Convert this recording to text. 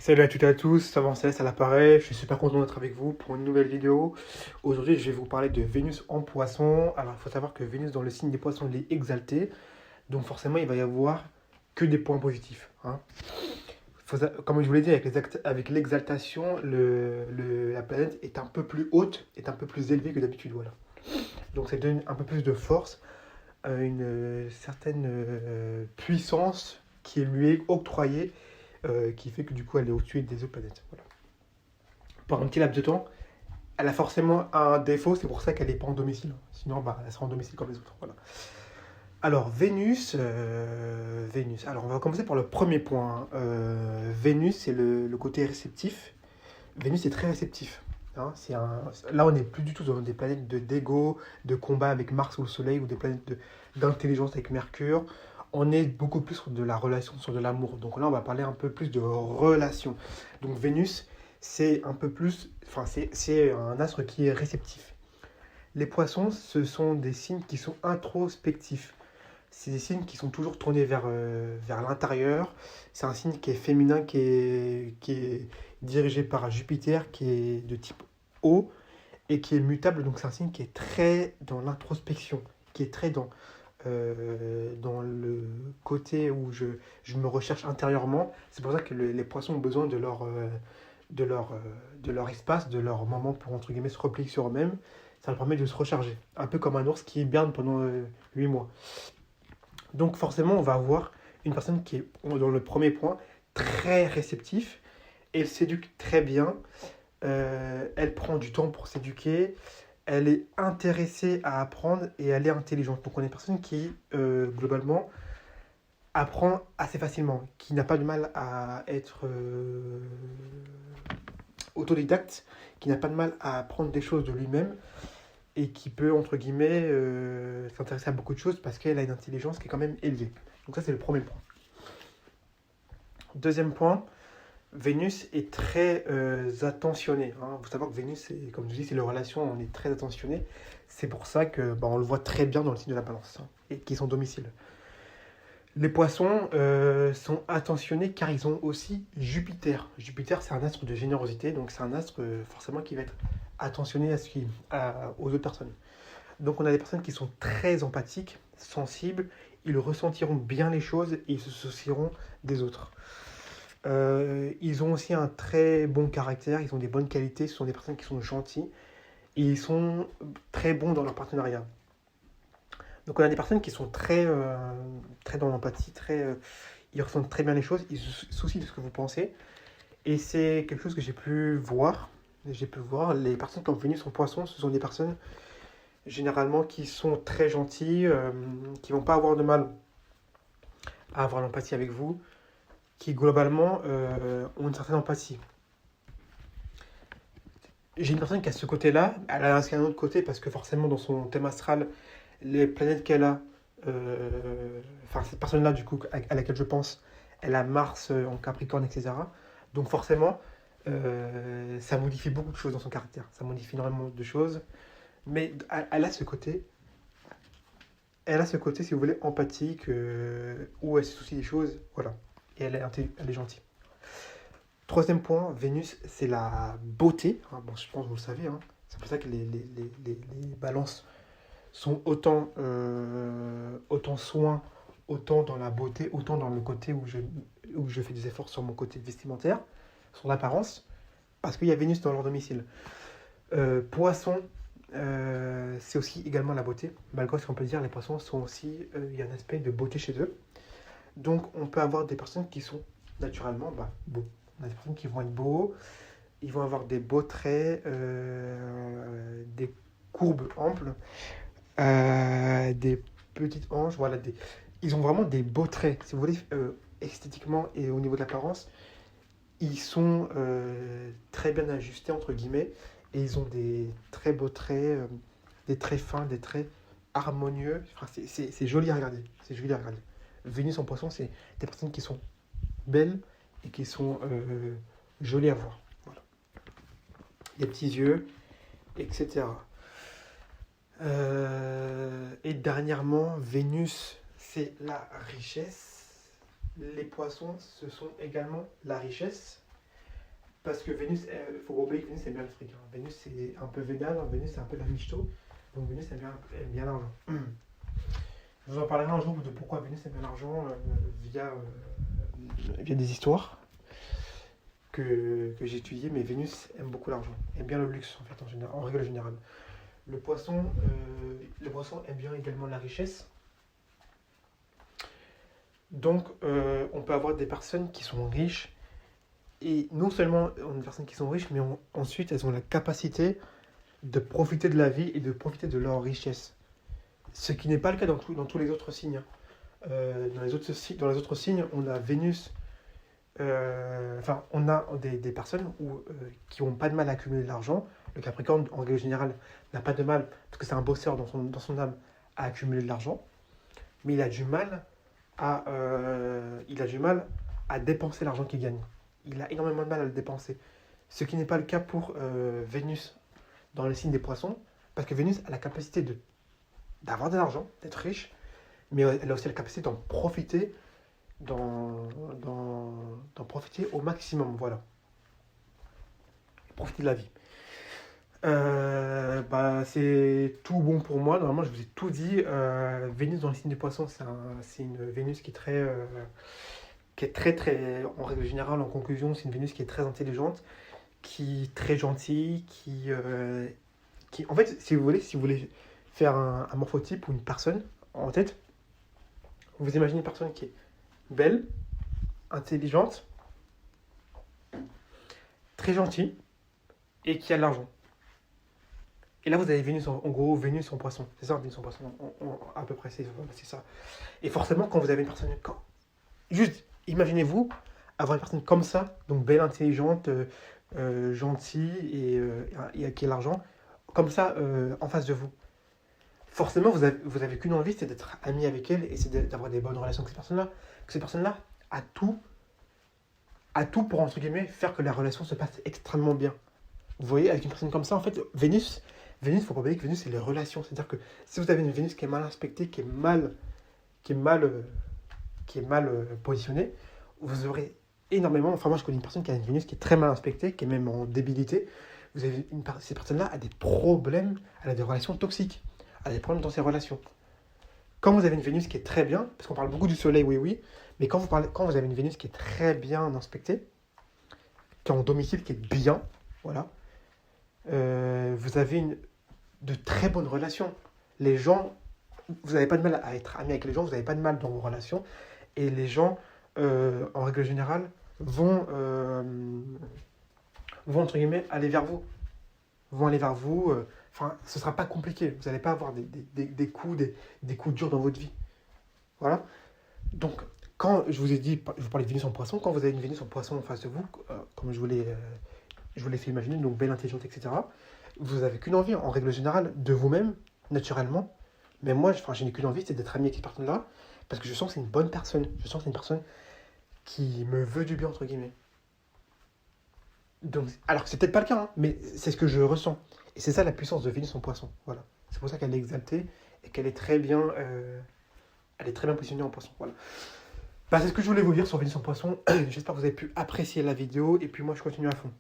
Salut à toutes et à tous, ça va, Céleste à l'appareil, je suis super content d'être avec vous pour une nouvelle vidéo. Aujourd'hui, je vais vous parler de Vénus en poisson. Alors, il faut savoir que Vénus dans le signe des poissons, il est exalté, donc forcément, il va y avoir que des points positifs, hein. Comme je vous l'ai dit, avec l'exaltation, la planète est un peu plus haute, est un peu plus élevée que d'habitude, voilà. Donc, ça donne un peu plus de force, une certaine puissance qui lui est octroyée, qui fait que du coup, elle est au-dessus des autres planètes, voilà. Par un petit laps de temps, elle a forcément un défaut, c'est pour ça qu'elle n'est pas en domicile. Sinon, bah, elle sera en domicile comme les autres. Voilà. Alors, Vénus. Alors, on va commencer par le premier point. Vénus, c'est le côté réceptif. Vénus est très réceptif, hein. Là, on n'est plus du tout dans des planètes d'ego, de combat avec Mars ou le Soleil, ou des planètes d'intelligence avec Mercure. On est beaucoup plus sur de la relation, sur de l'amour. Donc là, on va parler un peu plus de relation. Donc Vénus, c'est un peu plus, enfin, c'est un astre qui est réceptif. Les poissons, ce sont des signes qui sont introspectifs. C'est des signes qui sont toujours tournés vers l'intérieur. C'est un signe qui est féminin, qui est dirigé par Jupiter, qui est de type eau et qui est mutable. Donc c'est un signe qui est très dans l'introspection, qui est très dans le côté où je me recherche intérieurement. C'est pour ça que les poissons ont besoin de leur, euh, de leur espace, de leur moment pour, entre guillemets, se replier sur eux-mêmes. Ça leur permet de se recharger. Un peu comme un ours qui hiberne pendant 8 mois. Donc forcément, on va avoir une personne qui est, dans le premier point, très réceptif. Elle s'éduque très bien. Elle prend du temps pour s'éduquer. Elle est intéressée à apprendre et elle est intelligente. Donc on est une personne qui, globalement, apprend assez facilement, qui n'a pas de mal à être autodidacte, qui n'a pas de mal à apprendre des choses de lui-même et qui peut, entre guillemets, s'intéresser à beaucoup de choses parce qu'elle a une intelligence qui est quand même élevée. Donc ça, c'est le premier point. Deuxième point, Vénus est très attentionnée, hein. Vous savez que Vénus, comme je dis, c'est les relations, on est très attentionné. C'est pour ça que bah, on le voit très bien dans le signe de la balance, hein, et qui est son domicile. Les poissons sont attentionnés car ils ont aussi Jupiter. Jupiter, c'est un astre de générosité, donc c'est un astre forcément qui va être attentionné aux autres personnes. Donc on a des personnes qui sont très empathiques, sensibles, ils ressentiront bien les choses et ils se soucieront des autres. Ils ont aussi un très bon caractère, ils ont des bonnes qualités, ce sont des personnes qui sont gentilles et ils sont très bons dans leur partenariat. Donc on a des personnes qui sont très dans l'empathie, ils ressentent très bien les choses, ils se soucient de ce que vous pensez. Et c'est quelque chose que j'ai pu voir. Les personnes qui ont Vénus en poisson, ce sont des personnes généralement qui sont très gentilles, qui vont pas avoir de mal à avoir l'empathie avec vous, qui globalement ont une certaine empathie. J'ai une personne qui a ce côté-là, elle a un autre côté parce que forcément dans son thème astral, les planètes qu'elle a, enfin cette personne-là du coup à laquelle je pense, elle a Mars en Capricorne, etc. Donc forcément, ça modifie beaucoup de choses dans son caractère, ça modifie énormément de choses, mais elle a ce côté, si vous voulez, empathique, où elle se soucie des choses, voilà, et elle est gentille. Troisième point, Vénus, c'est la beauté, hein. Bon, je pense que vous le savez, hein. C'est pour ça que les balances sont autant soin, autant dans la beauté, autant dans le côté où je fais des efforts sur mon côté vestimentaire, sur l'apparence, parce qu'il y a Vénus dans leur domicile. Poisson, c'est aussi également la beauté. Malgré ce qu'on peut dire, les poissons sont aussi, il y a un aspect de beauté chez eux. Donc on peut avoir des personnes qui sont naturellement beaux. On a des personnes qui vont être beaux, ils vont avoir des beaux traits, des courbes amples, des petites hanches, voilà, ils ont vraiment des beaux traits. Si vous voulez, esthétiquement et au niveau de l'apparence, ils sont très bien ajustés, entre guillemets, et ils ont des très beaux traits, des traits fins, des traits harmonieux. Enfin, c'est joli à regarder. C'est joli à regarder. Vénus en poisson, c'est des personnes qui sont belles et qui sont jolies à voir. Voilà. Des petits yeux, etc. Et dernièrement, Vénus, c'est la richesse. Les poissons, ce sont également la richesse. Parce que Vénus, il faut pas oublier que Vénus aime bien le fric. Hein. Vénus, c'est un peu vénal, hein. Vénus, c'est un peu la michto. Donc Vénus aime bien l'argent. Je vous en parlerai un jour de pourquoi Vénus aime bien l'argent via des histoires que j'ai étudiées. Mais Vénus aime beaucoup l'argent, aime bien le luxe en fait, en règle générale. Le poisson aime bien également la richesse. Donc, on peut avoir des personnes qui sont riches. Et non seulement on a des personnes qui sont riches, mais ensuite elles ont la capacité de profiter de la vie et de profiter de leur richesse. Ce qui n'est pas le cas dans tous les autres signes. Dans les autres signes, on a Vénus. On a des personnes qui n'ont pas de mal à accumuler de l'argent. Le Capricorne, en règle générale, n'a pas de mal, parce que c'est un bosseur dans son âme, à accumuler de l'argent. Mais il a du mal à dépenser l'argent qu'il gagne. Il a énormément de mal à le dépenser. Ce qui n'est pas le cas pour Vénus dans le signe des poissons, parce que Vénus a la capacité d'avoir de l'argent, d'être riche, mais elle a aussi la capacité d'en profiter, d'en profiter au maximum, voilà. Profiter de la vie. C'est tout bon pour moi. Normalement, je vous ai tout dit. Vénus dans le signe des poissons, c'est une Vénus qui est très, en règle générale, en conclusion, c'est une Vénus qui est très intelligente, qui est très gentille, en fait, si vous voulez faire un morphotype ou une personne en tête, vous imaginez une personne qui est belle, intelligente, très gentille et qui a de l'argent. Et là, vous avez Vénus, en gros, Vénus en poisson. C'est ça, Vénus en poisson, à peu près, c'est ça. Et forcément, quand vous avez une personne... Juste, imaginez-vous avoir une personne comme ça, donc belle, intelligente, gentille et qui a l'argent, comme ça, en face de vous. Forcément, vous avez qu'une envie, c'est d'être ami avec elle et c'est d'avoir des bonnes relations avec cette personne-là. Que cette personne-là a tout pour, entre guillemets, faire que la relation se passe extrêmement bien. Vous voyez, avec une personne comme ça, en fait, Vénus, faut pas oublier que Vénus, c'est les relations. C'est-à-dire que si vous avez une Vénus qui est mal inspectée, qui est mal positionnée, vous aurez énormément... Enfin, moi, je connais une personne qui a une Vénus qui est très mal inspectée, qui est même en débilité. Cette personne-là a des problèmes, elle a des relations toxiques, elle a des problèmes dans ses relations. Quand vous avez une Vénus qui est très bien, parce qu'on parle beaucoup du soleil, oui, mais quand vous avez une Vénus qui est très bien inspectée, qui est en domicile, qui est bien, voilà, vous avez de très bonnes relations. Les gens, vous n'avez pas de mal à être ami avec les gens, vous n'avez pas de mal dans vos relations, et les gens, en règle générale, vont entre guillemets, aller vers vous. Ce ne sera pas compliqué. Vous n'allez pas avoir des coups durs dans votre vie. Voilà. Donc, quand je vous ai dit, je vous parlais de Vénus en poisson, quand vous avez une Vénus en poisson en face de vous, comme je vous l'ai fait imaginer, donc belle, intelligente, etc., vous n'avez qu'une envie, en règle générale, de vous-même, naturellement. Mais moi, je n'ai qu'une envie, c'est d'être ami avec cette personne-là, parce que je sens que c'est une bonne personne. Je sens que c'est une personne qui me veut du bien, entre guillemets. Donc, alors, c'est peut-être pas le cas, hein, mais c'est ce que je ressens. Et c'est ça la puissance de Vénus en poisson. Voilà. C'est pour ça qu'elle est exaltée et qu'elle est très bien, positionnée en poisson. Voilà. C'est ce que je voulais vous dire sur Vénus en poisson. J'espère que vous avez pu apprécier la vidéo. Et puis moi, je continue à fond.